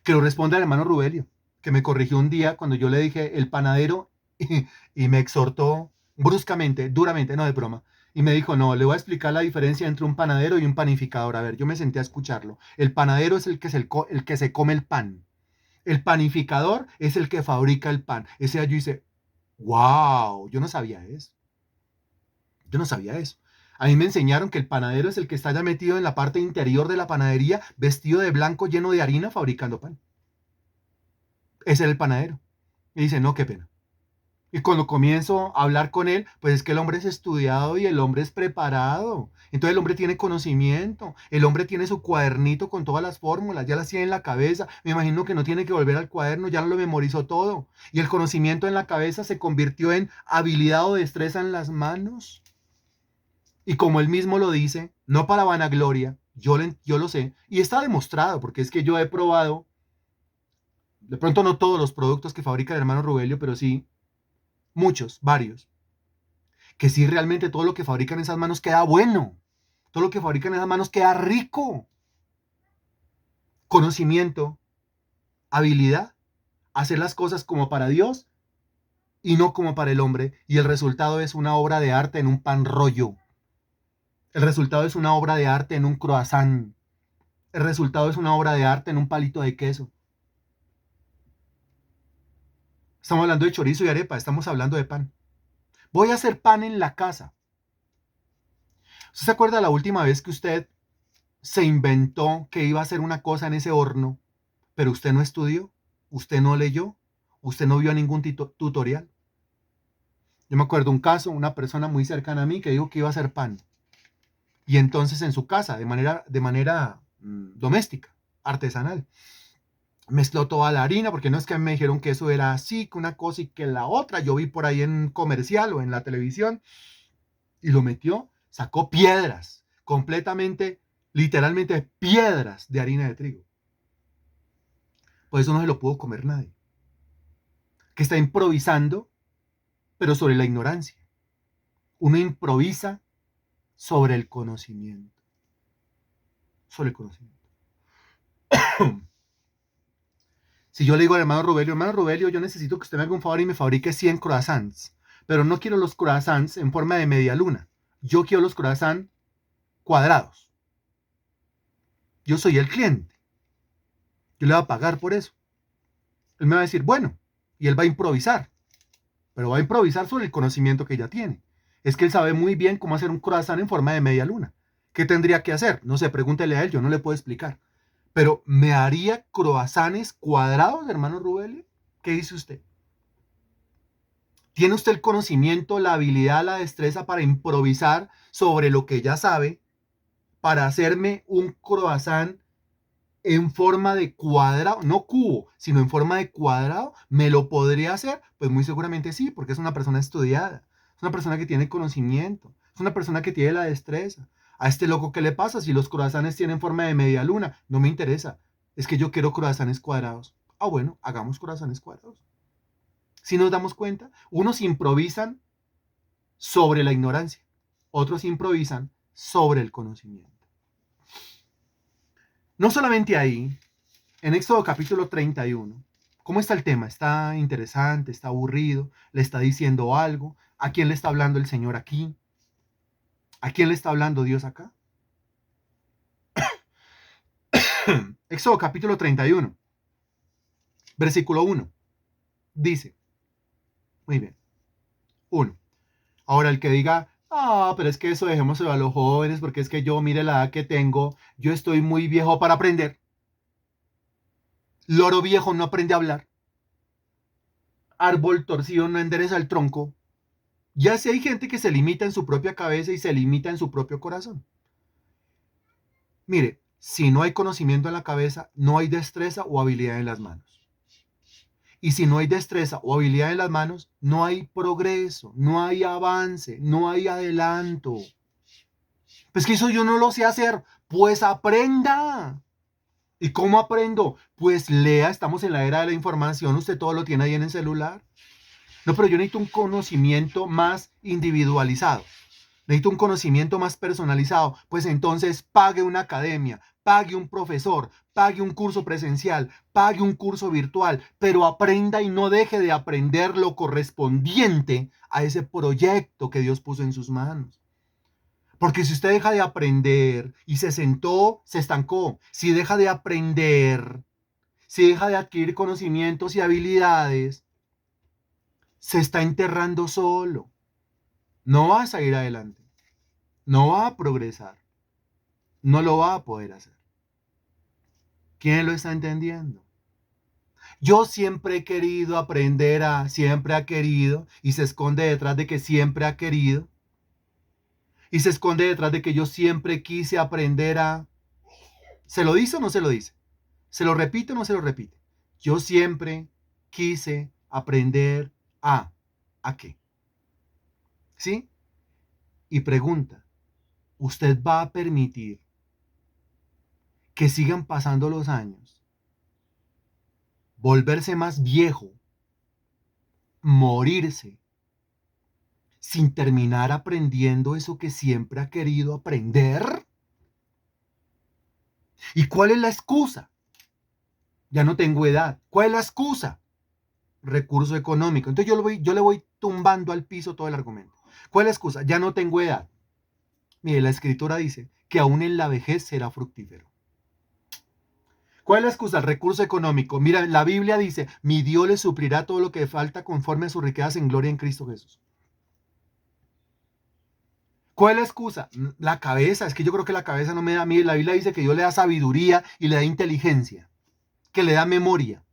Que lo responda el hermano Rubelio, que me corrigió un día cuando yo le dije el panadero y me exhortó bruscamente, duramente, no de broma. Y me dijo, no, le voy a explicar la diferencia entre un panadero y un panificador. A ver, yo me senté a escucharlo. El panadero es el que se come el pan. El panificador es el que fabrica el pan. Ese yo dice, wow, yo no sabía eso. Yo no sabía eso. A mí me enseñaron que el panadero es el que está ya metido en la parte interior de la panadería, vestido de blanco, lleno de harina, fabricando pan. Ese era el panadero. Y dice, no, qué pena. Y cuando comienzo a hablar con él, pues es que el hombre es estudiado y el hombre es preparado. Entonces el hombre tiene conocimiento, el hombre tiene su cuadernito con todas las fórmulas, ya las tiene en la cabeza. Me imagino que no tiene que volver al cuaderno, ya lo memorizó todo. Y el conocimiento en la cabeza se convirtió en habilidad o destreza en las manos. Y como él mismo lo dice, no para vanagloria, yo lo sé. Y está demostrado, porque es que yo he probado, de pronto no todos los productos que fabrica el hermano Rubelio, pero sí muchos, varios, que sí realmente todo lo que fabrican esas manos queda bueno, todo lo que fabrican esas manos queda rico. Conocimiento, habilidad, hacer las cosas como para Dios y no como para el hombre, y el resultado es una obra de arte en un pan rollo. El resultado es una obra de arte en un croissant. El resultado es una obra de arte en un palito de queso. Estamos hablando de chorizo y arepa, estamos hablando de pan. Voy a hacer pan en la casa. ¿Usted se acuerda la última vez que usted se inventó que iba a hacer una cosa en ese horno, pero usted no estudió, usted no leyó, usted no vio ningún tutorial? Yo me acuerdo un caso, una persona muy cercana a mí que dijo que iba a hacer pan. Y entonces en su casa, de manera doméstica, artesanal, mezcló toda la harina, porque no es que me dijeron que eso era así, que una cosa y que la otra. Yo vi por ahí en un comercial o en la televisión y lo metió, sacó piedras, completamente, literalmente piedras de harina de trigo. Por eso no se lo pudo comer nadie. Que está improvisando, pero sobre la ignorancia. Uno improvisa sobre el conocimiento. Sobre el conocimiento. Si yo le digo al hermano Rubelio, yo necesito que usted me haga un favor y me fabrique 100 croissants. Pero no quiero los croissants en forma de media luna. Yo quiero los croissants cuadrados. Yo soy el cliente. Yo le voy a pagar por eso. Él me va a decir, bueno, y él va a improvisar. Pero va a improvisar sobre el conocimiento que ya tiene. Es que él sabe muy bien cómo hacer un croissant en forma de media luna. ¿Qué tendría que hacer? No sé, pregúntele a él, yo no le puedo explicar. Pero ¿me haría croissants cuadrados, hermano Rubelio? ¿Qué dice usted? ¿Tiene usted el conocimiento, la habilidad, la destreza para improvisar sobre lo que ya sabe, para hacerme un croissant en forma de cuadrado, no cubo, sino en forma de cuadrado, ¿me lo podría hacer? Pues muy seguramente sí, porque es una persona estudiada, es una persona que tiene conocimiento, es una persona que tiene la destreza. A este loco, ¿qué le pasa? Si los croissants tienen forma de media luna, no me interesa. Es que yo quiero croissants cuadrados. Ah, bueno, hagamos croissants cuadrados. Si nos damos cuenta, unos improvisan sobre la ignorancia, otros improvisan sobre el conocimiento. No solamente ahí, en Éxodo capítulo 31, ¿cómo está el tema? ¿Está interesante? ¿Está aburrido? ¿Le está diciendo algo? ¿A quién le está hablando el Señor aquí? ¿A quién le está hablando Dios acá? Éxodo capítulo 31, versículo 1, dice, muy bien, 1. Ahora el que diga, pero es que eso dejémoselo a los jóvenes, porque es que yo, mire la edad que tengo, yo estoy muy viejo para aprender. Loro viejo no aprende a hablar. Árbol torcido no endereza el tronco. Ya sé, hay gente que se limita en su propia cabeza y se limita en su propio corazón. Mire, si no hay conocimiento en la cabeza, no hay destreza o habilidad en las manos. Y si no hay destreza o habilidad en las manos, no hay progreso, no hay avance, no hay adelanto. Pues que eso yo no lo sé hacer. Pues aprenda. ¿Y cómo aprendo? Pues lea, estamos en la era de la información, usted todo lo tiene ahí en el celular. No, pero yo necesito un conocimiento más individualizado. Necesito un conocimiento más personalizado. Pues entonces pague una academia, pague un profesor, pague un curso presencial, pague un curso virtual, pero aprenda y no deje de aprender lo correspondiente a ese proyecto que Dios puso en sus manos. Porque si usted deja de aprender y se sentó, se estancó. Si deja de aprender, si deja de adquirir conocimientos y habilidades, se está enterrando solo. No va a salir adelante. No va a progresar. No lo va a poder hacer. ¿Quién lo está entendiendo? Yo siempre he querido aprender siempre ha querido, y se esconde detrás de que siempre ha querido, y se esconde detrás de que yo siempre quise aprender ¿Se lo dice o no se lo dice? ¿Se lo repite o no se lo repite? Yo siempre quise aprender ¿a qué? ¿Sí? Y pregunta, ¿usted va a permitir que sigan pasando los años, volverse más viejo, morirse, sin terminar aprendiendo eso que siempre ha querido aprender? ¿Y cuál es la excusa? Ya no tengo edad. ¿Cuál es la excusa? Recurso económico. Entonces yo le voy tumbando al piso todo el argumento. ¿Cuál es la excusa? Ya no tengo edad. Mire, la escritura dice que aún en la vejez será fructífero. ¿Cuál es la excusa? El recurso económico. Mira, la Biblia dice, mi Dios le suplirá todo lo que falta conforme a sus riquezas en gloria en Cristo Jesús. ¿Cuál es la excusa? La cabeza. Es que yo creo que la cabeza no me da. Mire, la Biblia dice que Dios le da sabiduría y le da inteligencia, que le da memoria,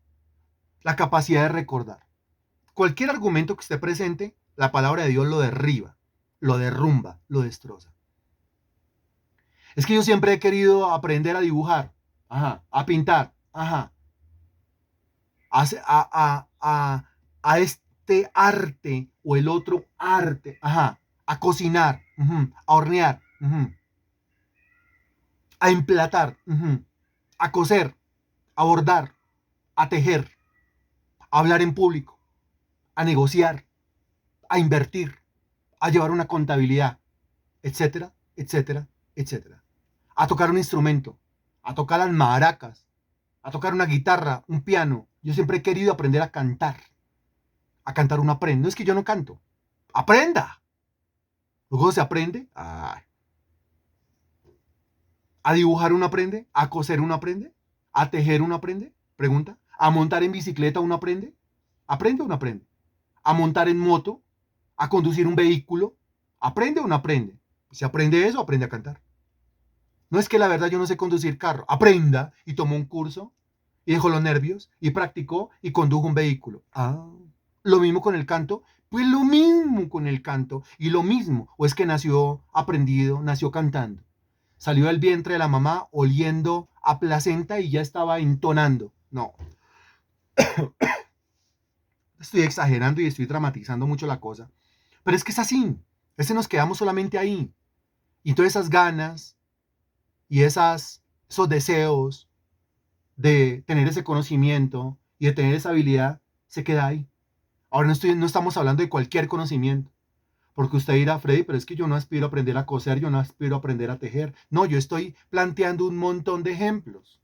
la capacidad de recordar. Cualquier argumento que esté presente, la palabra de Dios lo derriba, lo derrumba, lo destroza. Es que yo siempre he querido aprender a dibujar, a pintar, a este arte o el otro arte, a cocinar, a hornear, a emplatar, a coser, a bordar, a tejer, a hablar en público, a negociar, a invertir, a llevar una contabilidad, etcétera, etcétera, etcétera. A tocar un instrumento, a tocar las maracas, a tocar una guitarra, un piano. Yo siempre he querido aprender a cantar. A cantar uno aprende. No es que yo no canto. ¡Aprenda! Luego se aprende. A dibujar uno aprende. A coser uno aprende. A tejer uno aprende. Pregunta. A montar en bicicleta uno aprende. ¿Aprende o no aprende? A montar en moto. A conducir un vehículo. ¿Aprende o no aprende? Si aprende eso, aprende a cantar. No es que la verdad yo no sé conducir carro. Aprenda y tomó un curso y dejó los nervios y practicó y condujo un vehículo. Lo mismo con el canto. Pues lo mismo con el canto y lo mismo. O es que nació aprendido, nació cantando. salió del vientre de la mamá oliendo a placenta y ya estaba entonando. No, estoy exagerando y estoy dramatizando mucho la cosa. Pero es que es así. Nos quedamos solamente ahí. Y todas esas ganas y esos deseos de tener ese conocimiento y de tener esa habilidad se queda ahí. Ahora no estamos hablando de cualquier conocimiento. Porque usted dirá, Freddy, pero es que yo no aspiro a aprender a coser, yo no aspiro a aprender a tejer. No, yo estoy planteando un montón de ejemplos.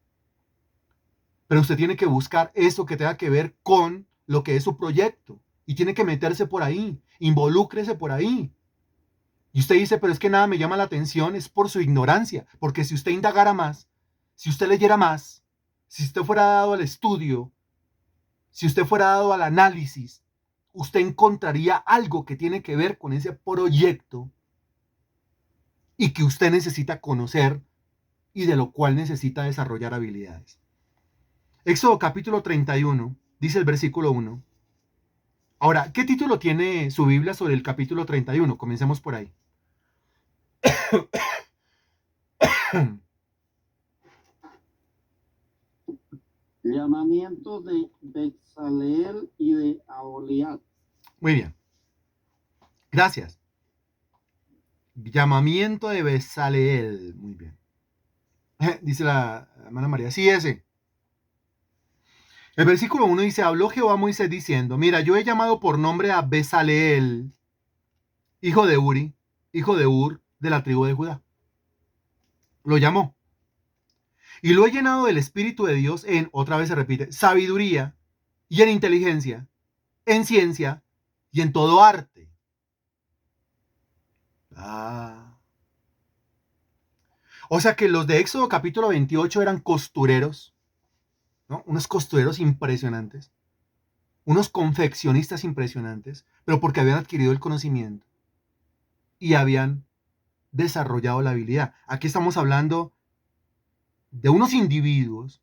Pero usted tiene que buscar eso que tenga que ver con lo que es su proyecto. Y tiene que meterse por ahí, involúcrese por ahí. Y usted dice, pero es que nada me llama la atención, es por su ignorancia. Porque si usted indagara más, si usted leyera más, si usted fuera dado al estudio, si usted fuera dado al análisis, usted encontraría algo que tiene que ver con ese proyecto y que usted necesita conocer y de lo cual necesita desarrollar habilidades. Éxodo capítulo 31, dice el versículo 1. Ahora, ¿qué título tiene su Biblia sobre el capítulo 31? Comencemos por ahí. Llamamiento de Bezaleel y de Aholiab. Muy bien. Gracias. Llamamiento de Bezaleel. Muy bien. Dice la hermana María. Sí, ese. El versículo 1 dice, habló Jehová a Moisés diciendo, mira, yo he llamado por nombre a Bezaleel, hijo de Uri, hijo de Ur, de la tribu de Judá. Lo llamó. Y lo he llenado del Espíritu de Dios en, otra vez se repite, sabiduría y en inteligencia, en ciencia y en todo arte. O sea que los de Éxodo capítulo 28 eran costureros, ¿no? Unos costureros impresionantes, unos confeccionistas impresionantes, pero porque habían adquirido el conocimiento y habían desarrollado la habilidad. Aquí estamos hablando de unos individuos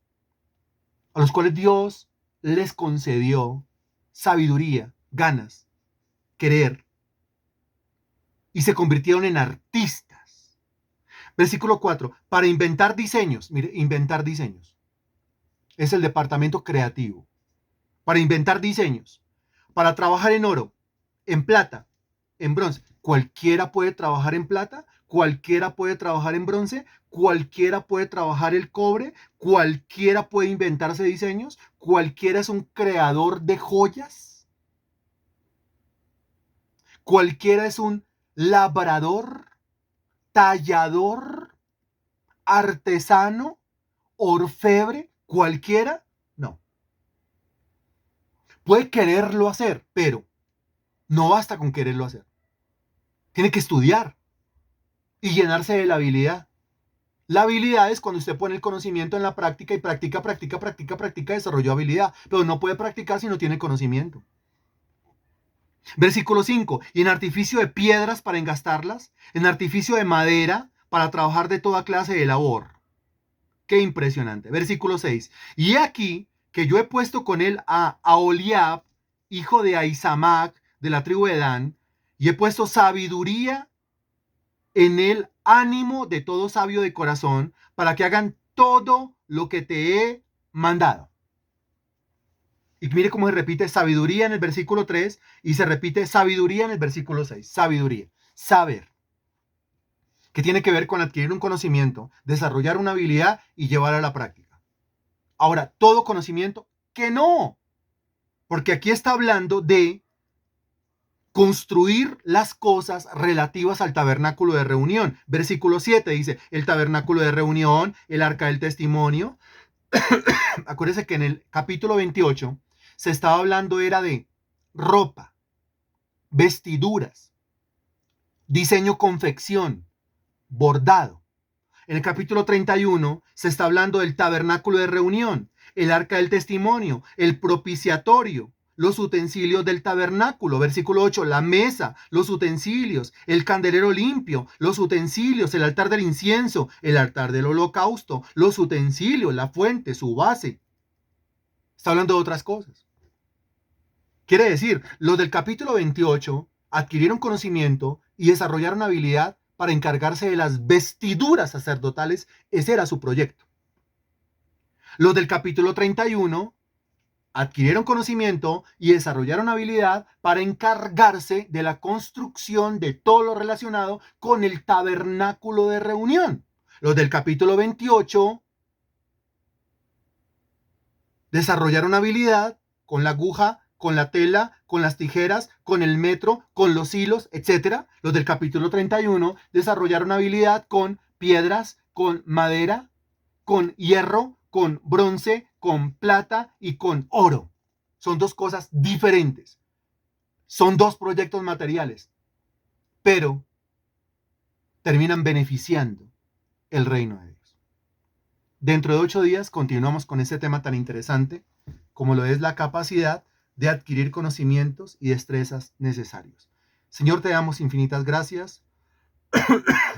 a los cuales Dios les concedió sabiduría, ganas, querer, y se convirtieron en artistas. Versículo 4, para inventar diseños. Mire, inventar diseños. Es el departamento creativo. Para inventar diseños. Para trabajar en oro, en plata, en bronce. Cualquiera puede trabajar en plata, cualquiera puede trabajar en bronce, cualquiera puede trabajar el cobre, cualquiera puede inventarse diseños, cualquiera es un creador de joyas, cualquiera es un labrador, tallador, artesano, orfebre, cualquiera, no. Puede quererlo hacer, pero no basta con quererlo hacer. Tiene que estudiar y llenarse de la habilidad. La habilidad es cuando usted pone el conocimiento en la práctica y practica, desarrolló habilidad, pero no puede practicar si no tiene conocimiento. Versículo 5, y en artificio de piedras para engastarlas, en artificio de madera para trabajar de toda clase de labor. Qué impresionante. Versículo 6, y aquí que yo he puesto con él a Aholiab, hijo de Ahisamac, de la tribu de Dan, y he puesto sabiduría en el ánimo de todo sabio de corazón, para que hagan todo lo que te he mandado. Y mire cómo se repite sabiduría en el versículo 3 y se repite sabiduría en el versículo 6. Sabiduría, saber, que tiene que ver con adquirir un conocimiento, desarrollar una habilidad y llevar a la práctica. Ahora, todo conocimiento, que no, porque aquí está hablando de construir las cosas relativas al tabernáculo de reunión. Versículo 7 dice, el tabernáculo de reunión, el arca del testimonio. Acuérdense que en el capítulo 28 se estaba hablando era de ropa, vestiduras, diseño, confección, bordado. En el capítulo 31 se está hablando del tabernáculo de reunión, el arca del testimonio, el propiciatorio, los utensilios del tabernáculo. Versículo 8, la mesa, los utensilios, el candelero limpio, los utensilios, el altar del incienso, el altar del holocausto, los utensilios, la fuente, su base. Está hablando de otras cosas. Quiere decir, los del capítulo 28 adquirieron conocimiento y desarrollaron habilidad, para encargarse de las vestiduras sacerdotales. Ese era su proyecto. Los del capítulo 31 adquirieron conocimiento y desarrollaron habilidad para encargarse de la construcción de todo lo relacionado con el tabernáculo de reunión. Los del capítulo 28 desarrollaron habilidad con la aguja, con la tela, con las tijeras, con el metro, con los hilos, etc. Los del capítulo 31 desarrollaron habilidad con piedras, con madera, con hierro, con bronce, con plata y con oro. Son dos cosas diferentes. Son dos proyectos materiales, pero terminan beneficiando el reino de Dios. Dentro de 8 días continuamos con este tema tan interesante como lo es la capacidad de adquirir conocimientos y destrezas necesarios. Señor, te damos infinitas gracias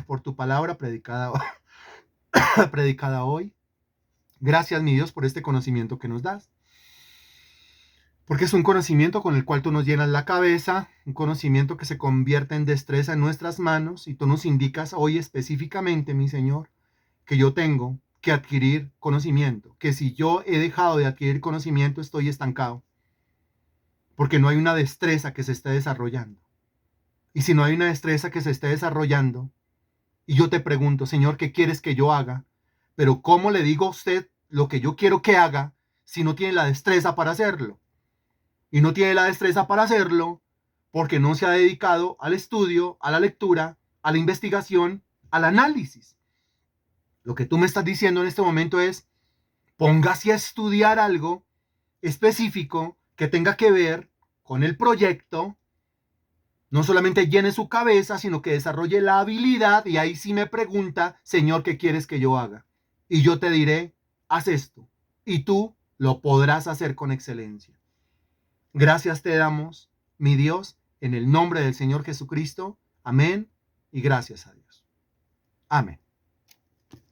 por tu palabra predicada hoy. Gracias, mi Dios, por este conocimiento que nos das. Porque es un conocimiento con el cual tú nos llenas la cabeza, un conocimiento que se convierte en destreza en nuestras manos, y tú nos indicas hoy específicamente, mi Señor, que yo tengo que adquirir conocimiento, que si yo he dejado de adquirir conocimiento estoy estancado, porque no hay una destreza que se esté desarrollando. Y si no hay una destreza que se esté desarrollando, y yo te pregunto, Señor, ¿qué quieres que yo haga? Pero ¿cómo le digo a usted lo que yo quiero que haga si no tiene la destreza para hacerlo? Y no tiene la destreza para hacerlo porque no se ha dedicado al estudio, a la lectura, a la investigación, al análisis. Lo que tú me estás diciendo en este momento es, póngase a estudiar algo específico que tenga que ver con el proyecto. No solamente llene su cabeza, sino que desarrolle la habilidad, y ahí sí me pregunta, Señor, ¿qué quieres que yo haga? Y yo te diré, haz esto, y tú lo podrás hacer con excelencia. Gracias te damos, mi Dios, en el nombre del Señor Jesucristo. Amén y gracias a Dios. Amén.